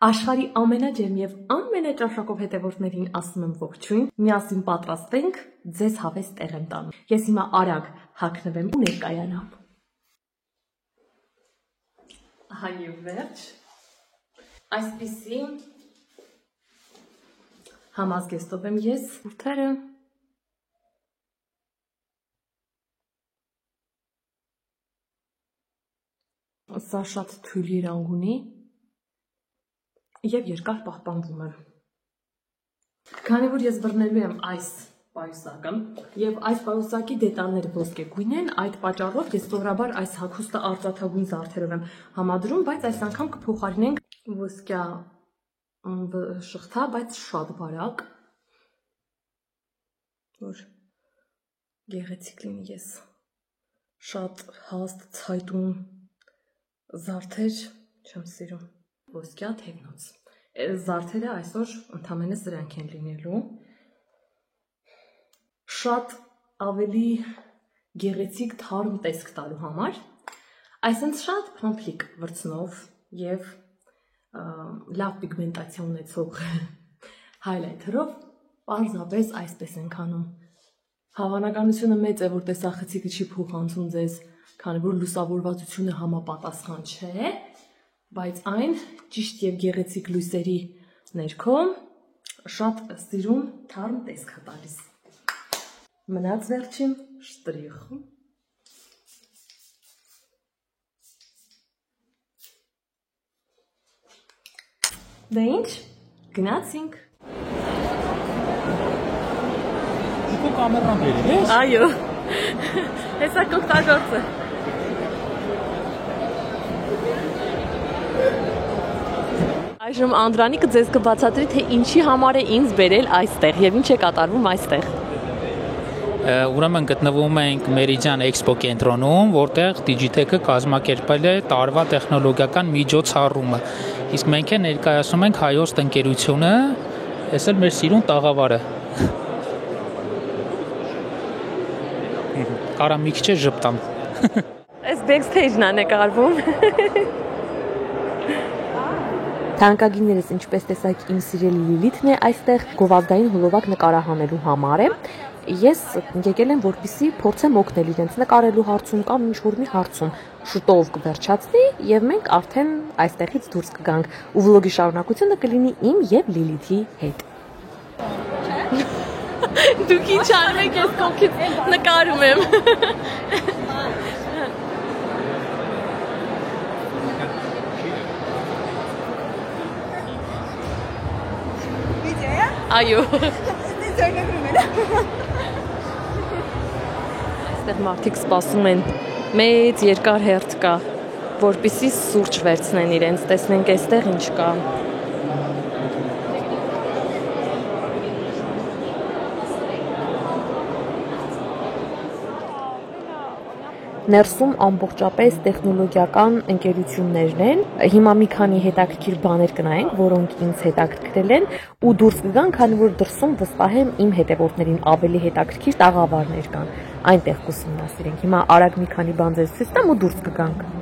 Աշխարհի ամենաջերմ եւ ամենաճաշակով հետևորդներին ասում եմ ողջույն, միասին պատրաստենք, ձեզ հավես տեղ եմ տանում։ Ես հիմա արագ հագնվեմ ու ներկայանամ։ Ահա եւ վերջ։ Այսպիսի համազգեստով եմ ես ուրթերը։ Սա շատ թույլ երանգ ունի և երկար պահպանվում է։ Քանի որ ես բռնելու եմ այս պայուսակը և այս պայուսակի դետալները ոսկեգույն են, այդ պատճառով ես սովորաբար այս հագուստը արծաթագույն զարդերով եմ համադրում, բայց այս անգամ կփոխարինենք ոսկյա շղթա, բայց շատ բարակ, որ գեղեցիկ լինի։ Ես շատ հաստ ցայտուն զարդեր չեմ սիրում։ Ոսկյա թևնոց։ Զարդերը այսօր ընդամենը սրանք են լինելու։ Շատ ավելի գեղեցիկ թարմ տեսք տալու համար, այսինքն շատ փոփիկ վրձնով և լավ պիգմենտացիա ունեցող հայլայթերով պարզապես այսպես ենք անում։ Հավանականությունը մեծ է, որ տեսախցիկը չի փոխանցում ձեզ, քանի որ լուսավորվածությունը համապատասխան չէ, բայց այն ճիշտ և գեղեցիկ լույսերի ներքո շատ սիրուն թարմ տեսք է տալիս։ Մնաց վերջին շտրիխը։ Դե ինչ, գնացինք։ Դու կամերան բերի, ես։ Այո, հեսա կօգտագործը։ Այժմ Անդրանիկը ձեզ կբացատրի, թե ինչի համար է ինձ բերել այստեղ և ինչ է կատարվում այստեղ։ Ուրեմն գտնվում ենք Meridian Expo կենտրոնում, որտեղ Digitech-ը կազմակերպել է տարվա տեխնոլոգիական միջոցառումը։ Իսկ մենք ներկայացնում ենք հայոց տնկերությունը, այս էլ մեր սիրուն տաղավարը։ Կարա մի քիչ ժպտամ։ Այս backstage-ն է նկարվում։ Թանկագիններս, ինչպես տեսակ, իմ սիրելի Լիլիթն է այստեղ գովազդային հոլովակ նկարահանելու համար է։ Ես եկել եմ, որպեսզի փորձեմ օգնել իրենց նկարելու հարցում կամ ինչ-որ մի հարցում։ Շուտով կվերջացնի և մենք արդեն այստեղից դուրս կգանք, ու վլոգի շարունակությունը կլինի իմ և Լիլիթի հետ։ Դուք ինչ անում եք, ես կողքից նկարում եմ։ Այո։ Այստեղ մարդիկ սպասում են, մեծ երկար հերթ կա, որպեսզի սուրճ վերցնեն իրենց, տեսնենք այստեղ ինչ կա։ Ներսում ամբողջապես տեխնոլոգիական ընկերություններն են։ Հիմա մի քանի հետաքրքիր բաներ կնայենք, որոնք ինձ հետաքրքրել են, ու դուրս կգան, քանի որ դրսում վստահ եմ իմ հետևորդներին ավելի հետաքրքիր տաղավարներ կան։ Այնտեղ կուսումնասիրենք։ Հիմա արագ մի քանի բան ձեզ ցույց տամ ու դուրս կգանք։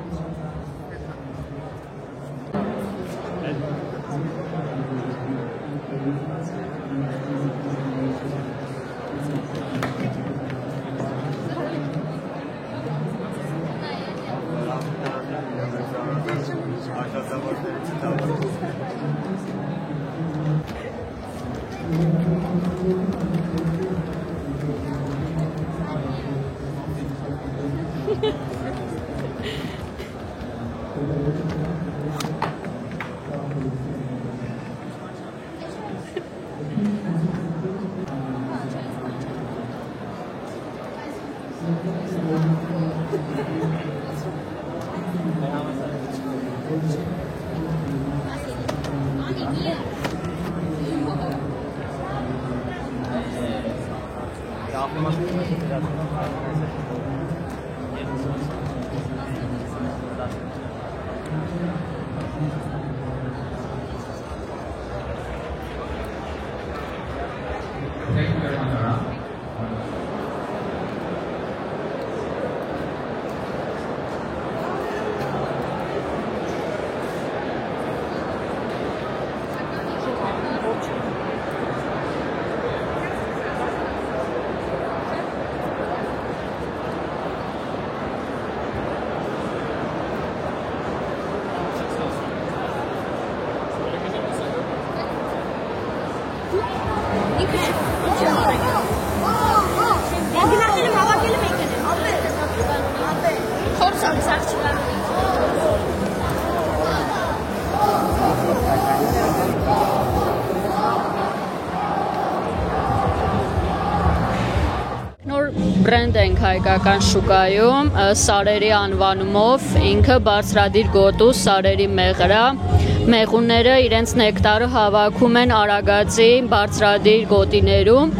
Բրենդ ենք հայկական շուկայում, սարերի անվանումով, ինքը բարձրադիր գոտու սարերի մեղրա, մեղունները իրենց նեկտարը հավաքում են Արագածի բարձրադիր գոտիներում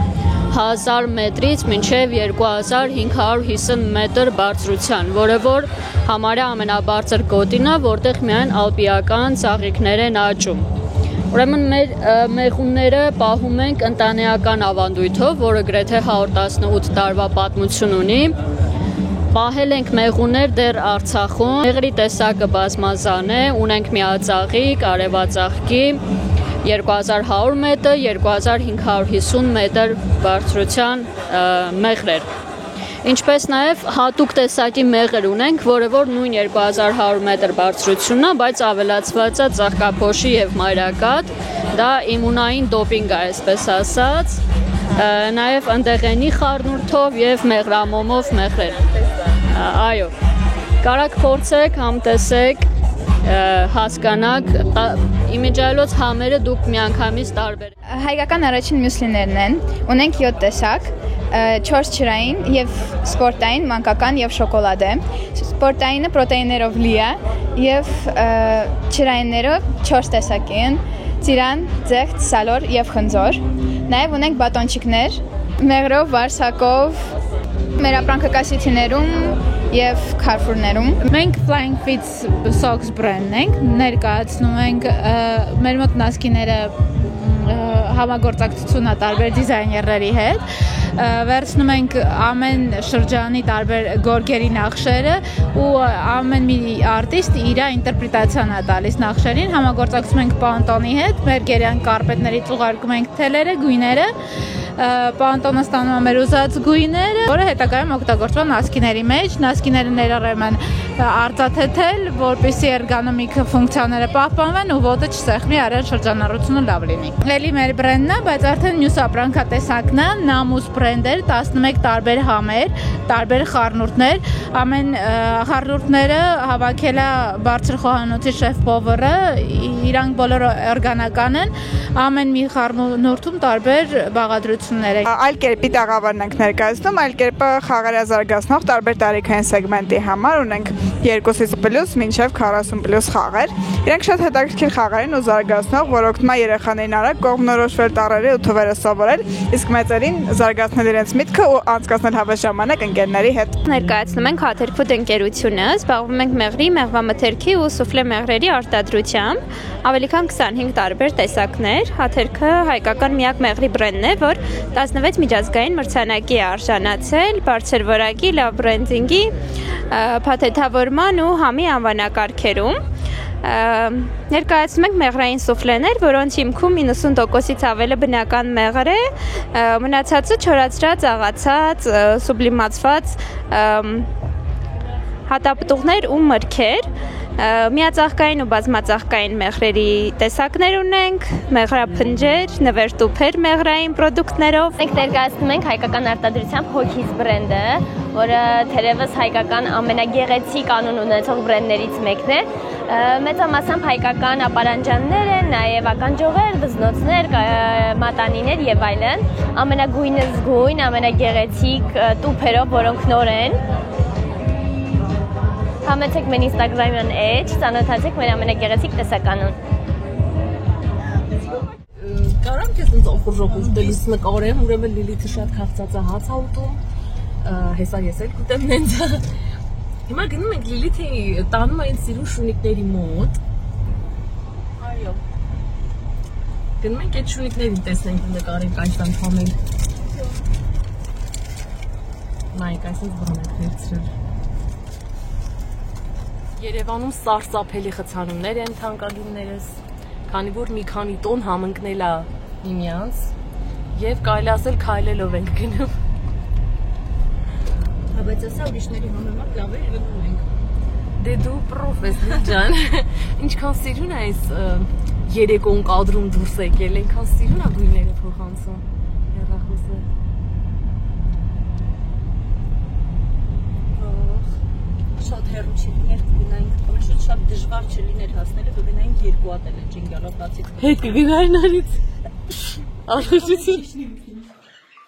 1000 մետրից մինչև 2550 մետր բարձրության, որը որ համարյա ամենաբարձր գոտին է, որտեղ միայն ալպիական ծաղիկներ են աճում։ Ուրեմն մեր մեղունները պահում ենք ընտանեկան ավանդույթով, որը գրեթե 118 տարվա պատմություն ունի։ Պահել ենք մեղուններ դեռ Արցախում։ Մեղրի տեսակը բազմազան է, ունենք միածաղիկ, արևածաղկի, 2100 մետր, 2550 մետր բարձրության մեղրեր։ Ինչպես նաև հատուկ տեսակի մեղր ունենք, որը որ նույն 2100 մետր բարձրությունն է, բայց ավելացված է ծաղկափոշի եւ մայրակատ, դա իմունային դոպինգ է, այսպես ասած, նաև ընդեղենի խառնուրդով եւ մեղրամոմով մեղրեր։ Այո, կարաք փորձեք, համ տեսեք, հասկանաք, իմիջայլոց համերը դուք միանգամից տարբեր։ Հայկական առաջին մյուսլիներն են, ունենք 7 տեսակ, 4 ջրային եւ սպորտային, մանկական եւ շոկոլադե։ Սպորտայինը պրոտեիններով լի է եւ ջրայինները 4 տեսակի են՝ ծիրան, ձեղց, սալոր եւ խնձոր։ Նաեւ ունենք բատոնչիկներ, մեղրով, վարսակով, մեր ապրանքը կասիթիներում եւ Carrefour-ներում։ Մենք Flying Fits Socks brand-ն ենք, ներկայացնում ենք մեր մոտ նասկիները համագործակցություն է տարբեր դիզայներների հետ, վերցնում ենք ամեն շրջանի տարբեր գորգերի նախշերը ու ամեն մի արտիստ իր ինտերպրետացիան է տալիս նախշերին, համագործակցում ենք Pantone-ի հետ, մեր գերյան կարպետներից ուղարկում ենք թելերը, գույները, Pantone-ը ստանում է մեր ուզած գույները, որը հետագայում օգտագործվում է նասկիների մեջ, նասկիները ներառում են արծաթեթել, որպեսզի էրգոնոմիկ ֆունկցիաները պահպանվեն ու ոտը չսեղմի, արյան շրջանառությունը լավ լինի։ Էլի մեր բրենդն է, բայց արդեն մյուս ապրանքատեսակն է, Namus բրենդեր, 11 տարբեր համեր, տարբեր խառնուրդներ, ամեն խառնուրդները հավաքել է բարձր խոհանոցի շեֆ Power-ը, իրանք բոլորը օրգանական են, ամեն մի խառնուրդում տարբեր բաղադրություններ է։ Այլ կերպի տաղավարն ենք ներկայացնում, այլ կերպը խաղերը զարգացնող տարբեր տարիքային սեգմենտի համար ունենք 2+ մինչև 40+ խաղեր։ Իրենք շատ հետաքրքիր խաղեր են ու զարգացնող, որ օգնում է երեխաներին արագ կողմնորոշվել տառերը ու թվերը սովորել, իսկ մեծերին զարգացնել իրենց միտքը ու անցկացնել հավես ժամանակ ընկերների հետ։ Ներկայացնում ենք Hother Food ընկերությունը, զբաղվում ենք մեղրի, մեղվամթերքի ու սուֆլե մեղրերի արտադրությամբ, ավելի քան 25 տարբեր տեսակներ։ Hother-ը հայկական միակ մեղրի բրենդն է, որ 16 միջազգային մրցանակի է արժանացել, բարձր որակի, լավ բրենդինգի, փաթեթավորման ու համի անվանակարգերում։ Ներկայացնում ենք մեղրային սուֆլեներ, որոնց հիմքում 90%-ից ավելը բնական մեղր է, մնացածը չորացրած, աղացած, սուբլիմացված հատապտուղներ ու մրգեր, միածաղկային ու բազմածաղկային մեղրերի տեսակներ ունենք, մեղրափնջեր, նվերտուփեր մեղրային պրոդուկտներով։ Մենք ներկայացնում ենք հայկական արտադրությամբ Hokkies բրենդը, որը թերևս հայկական ամենագեղեցիկ անուն ունեցող բրենդներից մեկն է։ Մեծամասամբ հայկական ապարանջաններ են, նաև ականջողեր, վզնոցներ, մատանիներ եւ այլն։ Ամենագույնը զգույն, ամենագեղեցիկ տուփերով, որոնք նոր են։ Համեցեք մեր Instagram-յան էջ, ծանոթացեք մեր ամենագեղեցիկ տեսականուն։ Կարամ քեզ ինձ օֆորժոկ ուտելուց նկարեմ, ուրեմն Լիլիթը շատ քաղցած է հաց ուտում, հեսա ես էլ կուտեմ նենց։ Հիմա գնում ենք Լիլիթի տանում այն սիրուն շունիկների մոտ։ Այո։ Գնում ենք այդ շունիկներին տեսնենք ու նկարենք այս անգամել։ Նայեք, այսպես բան ենք վերցրել։ Երևանում սարսափելի խցանումներ են թանկագիններս, քանի որ մի քանի տոն համընկնել է միմյանց եւ կարելի ասել քայլելով ենք գնում։ Բայց ասա ուրիշների համեմատ լավ է գնում ենք։ Դե դու պրոֆես ջան, ինչքան սիրուն է այս երեկոն կադրում դուրս եկել, այնքան սիրուն է գույները փոխանցում։ Հեռախոսը։ Շատ հեռու չի լիներ կգնայինք, շատ դժվար չլիներ հասնելը, կգնայինք 2 հատ էլ ջինգալով բացիկ։ Հետ կգնային արից։ Ախշություն։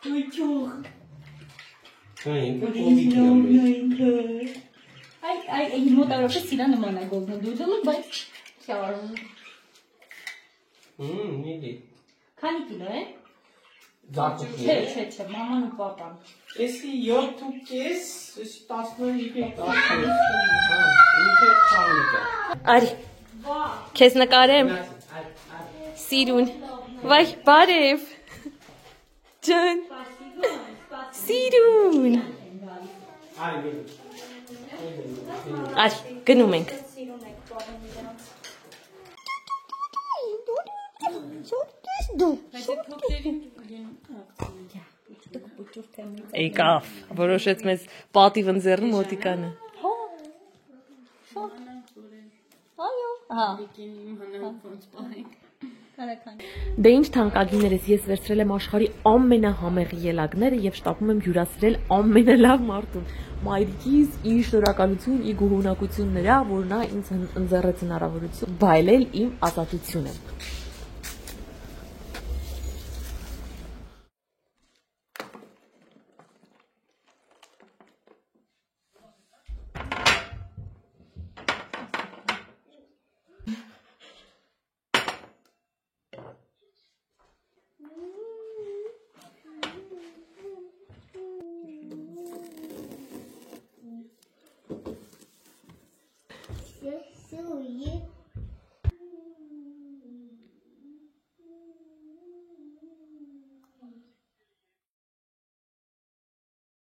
Ոյչող։ Այ մոտավորապես սիրան նման է գոզնադուդումը, բայց շարժ։ Նիլի։ Քանի կիլո է։ Զարթուկի։ Չէ, մաման ու պապան։ Էսի 7.5, 15 ինքը թանիկա։ Արի։ Քեզ նկարեմ։ Սիրուն։ Վայ, բարև։ Ջան։ Սիրուն։ Արի, գնում ենք։ Եկավ, որոշեց մեզ պատիվ ընձեռը մոտիկանը։ Դե ինչ թանկագիներս, ես վերցրել եմ աշխարհի ամենահամեղի ելակները եւ շտապում եմ հյուրասիրել ամենալավ մարդուն։ Մայրիկիս ի շնորհակալություն, ի գոհունակություն նրա, որ նա ինձ ընձեռեց հնարավորություն վայելել իմ ազատությունը։